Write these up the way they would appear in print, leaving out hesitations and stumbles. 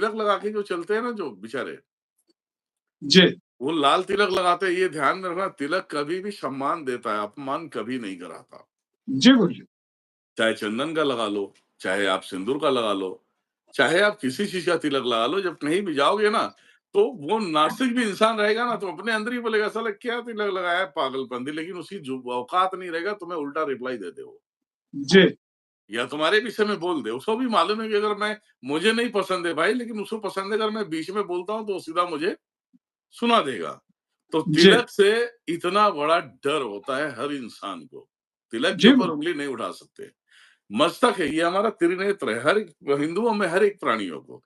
तिलक लगा के जो चलते हैं ना जो बेचारे, जी। वो लाल तिलक लगाते हैं, ये ध्यान में रखना, तिलक कभी भी सम्मान देता है, अपमान कभी नहीं कराता। जी, गुरुजी। चाहे चंदन का लगा लो, चाहे आप सिंदूर का लगा लो, चाहे आप किसी चीज़ का तिलक लगा लो, जब कहीं भी जाओगे ना, तो वो नास्तिक भी इंसान रहेगा ना, तो अपने अंदर ही बोलेगा, साला क्या तिलक लगाया है पागलपंती, लेकिन उसकी जो औकात नहीं रहेगा, तुम्हें उल्टा रिप्लाई दे दे वो। जी। या तुम्हारे विषय में बोल दे, उसको भी मालूम है कि अगर मैं मुझे नहीं पसंद है भाई, लेकिन उसको पसंद है, अगर मैं बीच में बोलता हूँ, तो वो सीधा मुझे सुना देगा। तो जी। तिलक से इतना बड़ा डर होता है हर इंसान को, तिलक के जी, ऊपर गुरु। उँगली नहीं उठा सकते। मस्तक है, ये हमारा त्रिनेत्र है, हर एक हिंदुओं में हर एक प्राणियों को,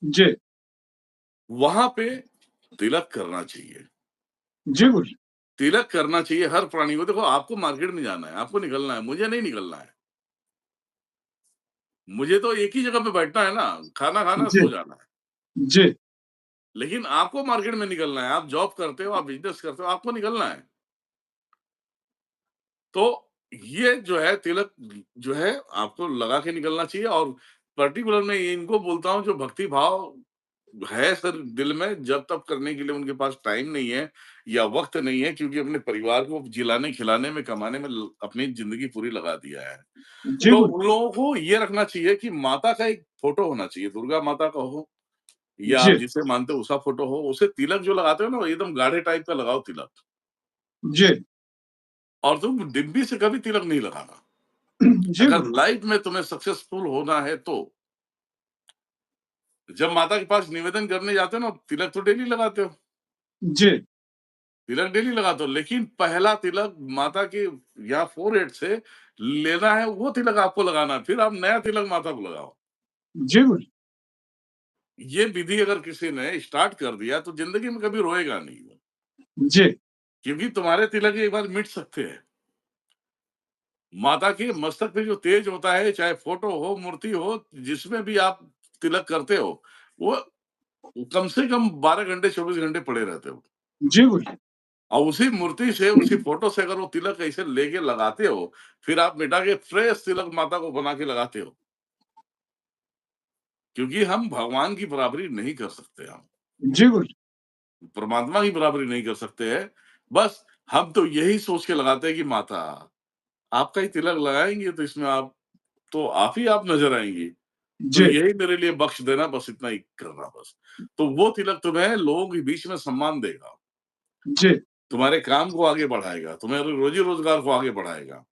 जी। वहाँ पे तिलक करना चाहिए। जी, गुरुजी। तिलक करना चाहिए हर प्राणी को। देखो, आपको मार्केट में जाना है, आपको निकलना है, मुझे नहीं निकलना है। मुझे तो एक ही जगह पे बैठना है ना, खाना खाना, जी। सो जाना है। जी। लेकिन आपको मार्केट में निकलना है, आप जॉब करते हो, आप बिज़नेस करते हो, आपको निकलना है। तो ये जो है तिलक जो है आपको लगा के निकलना चाहिए, और पर्टिकुलर मैं इनको बोलता हूँ जो भक्ति भाव है सर दिल में, जब तब करने के लिए उनके पास टाइम नहीं है या वक़्त नहीं है, क्योंकि अपने परिवार को जिलाने-खिलाने में, कमाने में ल अपनी ज़िंदगी पूरी लगा दिया है। जी, तो गुरु। उन लोगों को ये रखना चाहिए कि माता का एक फ़ोटो होना चाहिए, दुर्गा माता का हो या आप जी। जिसे मानते हो उसका फ़ोटो हो, उसे तिलक जो लगाते हो ना, वो एकदम गाढ़े टाइप का लगाओ तिलक। जी। और तुम डिब्बी से कभी तिलक नहीं लगाना। जी, अगर गुरु। लाइफ़ में तुम्हें सक्सेसफुल होना है तो, जब माता के पास निवेदन करने जाते हो ना, तिलक तो डेली लगाते हो, जी। तिलक डेली लगाते हो, लेकिन पहला तिलक माता के यहाँ फ़ोरहेड से लेना है, वो तिलक आपको लगाना है, फिर आप नया तिलक माता को लगाओ। जी, गुरु। ये विधि अगर किसी ने स्टार्ट कर दिया, तो ज़िंदगी में कभी रोएगा नहीं वो, जी। क्योंकि तुम्हारे तिलक एक बार मिट सकते हैं। माता के मस्तक पे जो तेज होता है, चाहे फ़ोटो हो, मूर्ति हो, जिसमें भी आप तिलक करते हो, वो कम से कम 12 घंटे, 24 घंटे पड़े रहते हो। जी, गुरु। और उसी मूर्ति से, उसी फ़ोटो से अगर वो तिलक ऐसे लेके लगाते हो, फिर आप मिटा के फ्रेश तिलक माता को बना के लगाते हो। क्योंकि हम भगवान की बराबरी नहीं कर सकते हम, जी, गुरु। परमात्मा की बराबरी नहीं कर सकते हैं। बस हम तो यही सोच के लगाते हैं कि माता, आपका ही तिलक लगाएँगे तो इसमें आप ही आप नज़र आएँगी। तो जी। यही मेरे लिए बख्श देना, बस इतना ही करना बस। तो वो तिलक तुम्हें लोगों के बीच में सम्मान देगा, जी। तुम्हारे काम को आगे बढ़ाएगा, तुम्हारे रोज़ी-रोज़गार को आगे बढ़ाएगा।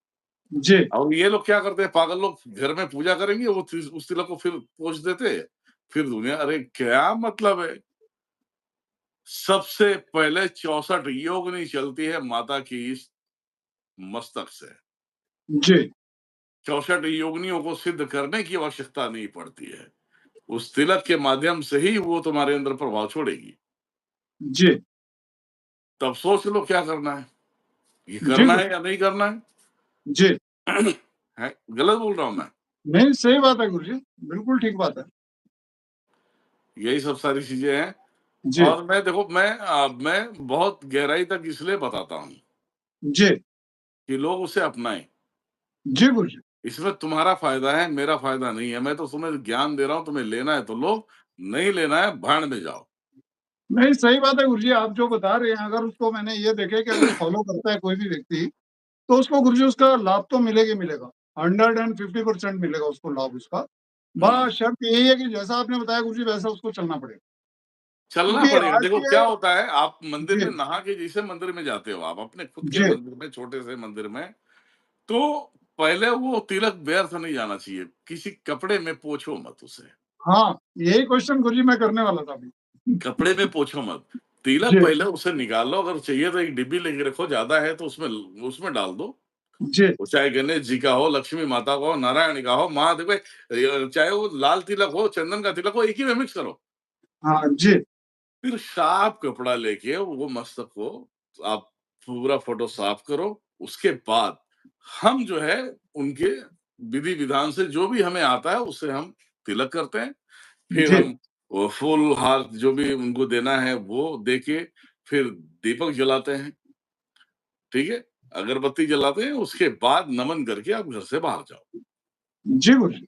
जी। और ये लोग क्या करते हैं, पागल लोग घर में पूजा करेंगे, वो उस तिलक को फिर पोंछ देते हैं। फिर दुनिया, अरे क्या मतलब है? सबसे पहले 64 योगिनी चलती है माता की इस मस्तक से। जी। 64 योगिनियों को सिद्ध करने की आवश्यकता नहीं पड़ती है। उस तिलक के माध्यम से ही वो तुम्हारे अंदर प्रभाव छोड़ेगी। जी। तब सोच लो क्या करना है? ये जी, करना गुरु। है या नहीं करना है? जी। हैं? गलत बोल रहा हूँ मैं? नहीं, सही बात है गुरुजी। बिल्कुल ठीक बात है। यही सब सारी चीज़ें हैं। जी। और मैं देखो, मैं बहुत गहराई तक इसलिए बताता हूँ जी। कि लोग उसे अपनाएँ। जी, गुरुजी। इसमें तुम्हारा फ़ायदा है, मेरा फ़ायदा नहीं है। मैं तो तुम्हें ज्ञान दे रहा हूँ, तुम्हें लेना है तो लो, नहीं लेना है भाड़ में जाओ। नहीं, सही बात है गुरुजी, आप जो बता रहे हैं, अगर उसको मैंने ये देखा है कि अगर फ़ॉलो करता है कोई भी व्यक्ति, तो उसको गुरुजी उसका लाभ तो मिलेगा ही मिलेगा। 150% मिलेगा उसको लाभ उसका। हुँ। बस शर्त यही है कि जैसा आपने बताया गुरुजी वैसा उसको चलना पड़ेगा। चलना क्योंकि पड़ेगा। आज देखो क्या ये होता है, आप मंदिर जी। में नहा के जैसे मंदिर में जाते हो, आप अपने खुद के जी। मंदिर में, छोटे से मंदिर में, तो पहले वो तिलक व्यर्थ नहीं जाना चाहिए। किसी कपड़े में पोंछो मत उसे। हाँ, यही क्वेश्चन गुरुजी मैं करने वाला था अभी। कपड़े में पोंछो मत। तिलक जी। पहले उसे निकालो, अगर चाहिए तो एक डिब्बी लेके रखो, ज़्यादा है तो उसमें डाल दो। जी। वो चाहे गणेश जी का हो, लक्ष्मी माता का हो, नारायण का हो, महादेव का, चाहे वो लाल तिलक हो, चंदन का तिलक हो, एक ही में मिक्स करो। हाँ, जी। फिर साफ कपड़ा लेके वो मस्तक को आप पूरा फ़ोटो साफ करो। उसके बाद हम जो है उनके विधि-विधान से जो भी हमें आता है उससे हम तिलक करते हैं। फिर जी। हम वो फूल, हार जो भी उनको देना है वो देके फिर दीपक जलाते हैं, ठीक है? अगरबत्ती जलाते हैं, उसके बाद नमन करके आप घर से बाहर जाओ। जी, गुरुजी।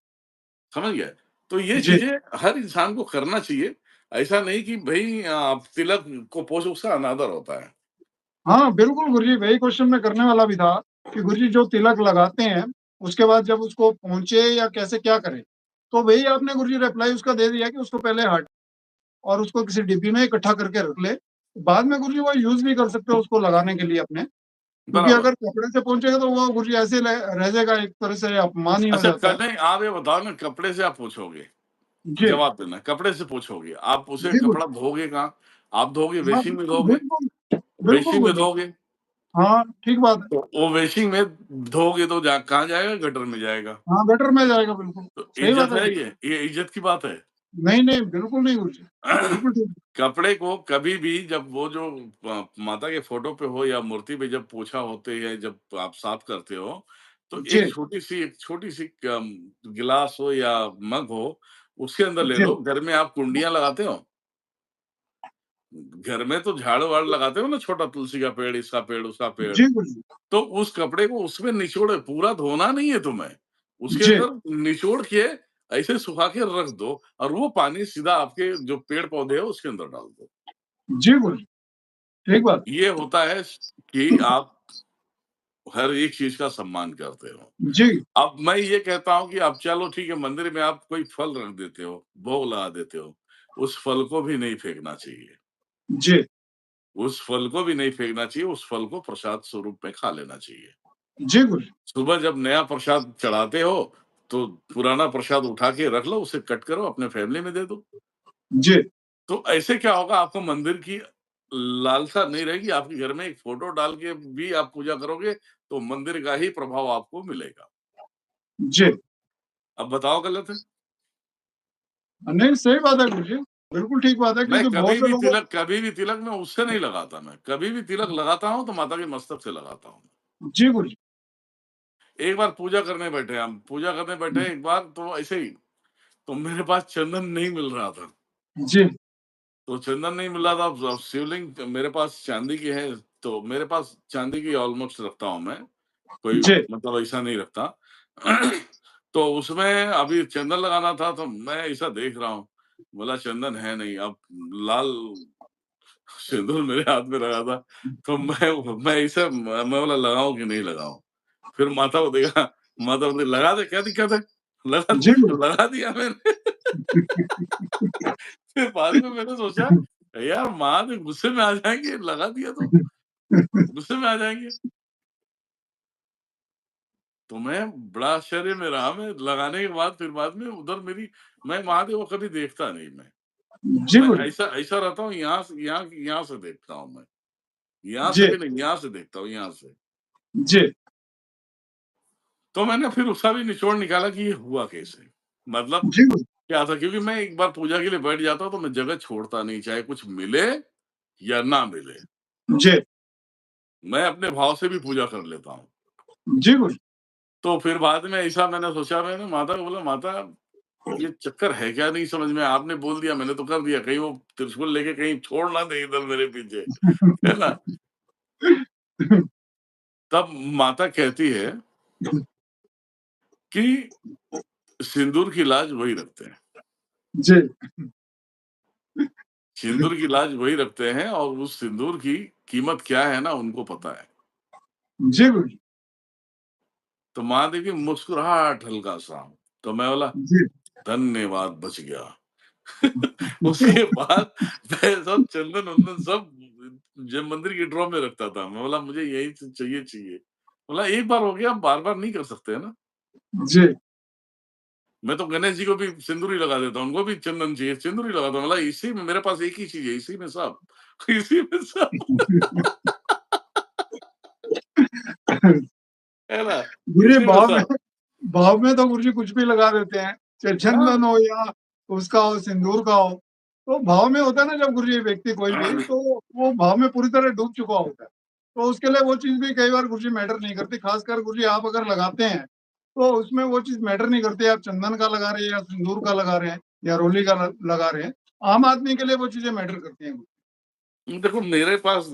समझ गए? तो ये जी। चीज़ें हर इंसान को करना चाहिए। ऐसा नहीं कि भई तिलक को पोछो, उसका अनादर होता है। हाँ, बिल्कुल गुरुजी, वही क्वेश्चन मैं करने वाला भी था कि गुरुजी जो तिलक लगाते हैं, उसके बाद जब उसको पोंछे या कैसे क्या करें? तो वही आपने गुरुजी रिप्लाई उसका दे दिया कि उसको पहले हट और उसको किसी डिब्बी में इकट्ठा करके रख ले। बाद में गुरुजी वो यूज़ भी कर सकते हो उसको लगाने के लिए अपने, क्योंकि बराबर। अगर कपड़े से पोंछेंगे तो वो गुरुजी ऐसे ल रह जाएगा, एक तरह से अपमान ही हो अच्छा जाता क है। नहीं, आप ये बताओ ना, कपड़े से आप पोंछोगे, जी। जवाब देना, कपड़े से पोंछोगे, आप उसे जी गुरु। कपड़ा धोओगे कहाँ? आप धोओगे, हाँ, बेसिन में धोओगे, बिल्कुल, बिल्कुल बेसिन में गुरुजी। धोओगे, हाँ, ठीक बात है। तो वो बेसिन में धोओगे तो कहाँ जाएगा? गटर में जाएगा। हाँ, गटर में जाएगा बिल्कुल। तो सही बात इज़्ज़त है है गुरुजी। ये इज़्ज़त की बात है। नहीं, नहीं, बिल्कुल नहीं गुरुजी। बिल्कुल ठीक। कपड़े को कभी भी जब वो जो माता के फ़ोटो पे हो या मूर्ति पे जब पोछा होते या जब आप साफ करते हो, तो जी, एक छोटी-सी गिलास हो या मग हो, उसके अंदर ले जी। लो। घर में आप कुंडियाँ लगाते हो? घर में तो झाड़ू-वाड़ लगाते हो ना, छोटा तुलसी का पेड़, इसका पेड़, उसका पेड़। जी गुरुजी। तो उस कपड़े को उसमें निचोड़े, पूरा धोना नहीं है तुम्हें। उसके जी, अंदर निचोड़ के ऐसे सुखा के रख दो और वो पानी सीधा आपके जो पेड़-पौधे हैं उसके अंदर डाल दो। जी गुरुजी। ठीक बात। ये होता है कि आप हर एक चीज़ का सम्मान करते हो। जी, अब मैं ये कहता हूँ कि अब चलो ठीक है, मंदिर में आप कोई फल रख देते हो, भोग लगा देते हो, उस फल को भी नहीं फेंकना चाहिए। जी, उस फल को भी नहीं फेंकना चाहिए, उस फल को प्रसाद स्वरूप में खा लेना चाहिए। जी गुरुजी। सुबह जब नया प्रसाद चढ़ाते हो, तो पुराना प्रसाद उठा के रख लो, उसे कट करो, अपने फैमिली में दे दो। जी, तो ऐसे क्या होगा, आपको मंदिर की लालसा नहीं रहेगी, आपके घर में एक फ़ोटो डाल के भी आप पूजा करोगे, तो मंदिर का ही प्रभाव आपको मिलेगा। जी। अब बताओ गलत है? नहीं, सही बात है गुरुजी। बिल्कुल ठीक बात है, मैं क्योंकि बहुत से लोगों। कभी भी तिलक मैं उससे नहीं लगाता मैं। कभी भी तिलक लगाता हूँ, तो माता के मस्तक से लगाता हूँ। जी गुरुजी। एक बार पूजा करने बैठे एक बार तो ऐसे ही, तो मेरे पास चंदन नहीं मिल रहा था। जी, तो चंदन नहीं मिल रहा था, अब शिवलिंग मेरे पास चांदी की है, तो मेरे पास चांदी की ऑलमोस्ट रखता हूँ मैं, कोई जी, मतलब ऐसा नहीं रखता। तो उसमें अभी चंदन लगाना था, तो मैं ऐसा देख रहा हूँ, बोला चंदन है नहीं, अब लाल सिंदूर मेरे हाथ में लगा था, तो मैं ऐसे मैं बोला लगाऊँ कि नहीं लगाऊँ? फिर माता को देखा, माता बोली लगा दे, क्या दिक्कत है? लगा जी गुरुजी। लगा दिया मैंने। फिर बाद में मैंने सोचा, यार माँ तो गुस्से में आ जाएँगे, लगा दिया तो, गुस्से में आ जाएँगे। तो मैं बड़ा आश्चर्य में रहा, मैं लगाने के बाद फिर बाद में उधर मेरी मैं महादेव को कभी देखता नहीं मैं। जी मैं गुरुजी। ऐसा ऐसा रहता हूँ, यहाँ से देखता हूँ मैं। यहाँ से जी, भी नहीं, यहाँ से देखता हूँ, यहाँ से। जी, तो मैंने फिर उसका भी निचोड़ निकाला कि ये हुआ कैसे? मतलब जी गुरुजी। क्या था, क्योंकि मैं एक बार पूजा के लिए बैठ जाता हूँ, तो मैं जगह छोड़ता नहीं, चाहे कुछ मिले या ना मिले। जी, मैं अपने भाव से भी पूजा कर लेता हूँ। जी गुरुजी। तो फिर बाद में ऐसा मैंने सोचा, मैंने माता को बोला, "माता, ये चक्कर है क्या नहीं समझ में, आपने बोल दिया, मैंने तो कर दिया, कहीं वो त्रिशूल लेके कहीं छोड़ ना दे इधर मेरे पीछे।" है ना? तब माता कहती है कि सिंदूर की लाज वही रखते हैं। जी, सिंदूर की लाज वही रखते हैं और उस सिंदूर की कीमत क्या है ना, उनको पता है। जी गुरुजी। तो माँ देखी मुस्कुराहट हल्का-सा, तो मैं बोला, जी। धन्यवाद, बच गया। उसके बाद मैं सब चंदन-वंदन सब जब मंदिर के ड्रॉर में रखता था। मैं बोला मुझे यही चाहिए। बोला एक बार हो गया, अब बार-बार नहीं कर सकते है ना। जी। मैं तो गणेश जी को भी सिंदूर ही लगा देता हूँ, उनको भी चंदन चाहिए, सिंदूर ही लगाता हूँ। बोला इसी में मेरे पास एक ही चीज़ है, इसी में सब, इसी में सब। है ना? गुरुजी इसी में सब। भाव में तो गुरुजी कुछ भी लगा देते हैं, चाहे हाँ। चंदन हो या उसका हो, सिंदूर का हो। तो भाव में होता है ना, जब गुरुजी व्यक्ति कोई भी, तो वो भाव में पूरी तरह डूब चुका होता है। तो उसके लिए वो चीज़ भी कई बार गुरुजी मैटर नहीं करती, खासकर गुरुजी आप अगर लगाते हैं, तो उसमें वो चीज़ मैटर नहीं करती, आप चंदन का लगा रहे हैं या सिंदूर का लगा रहे हैं या रोली का लगा रहे हैं। आम आदमी के लिए वो चीज़ें मैटर करती हैं। देखो मेरे पास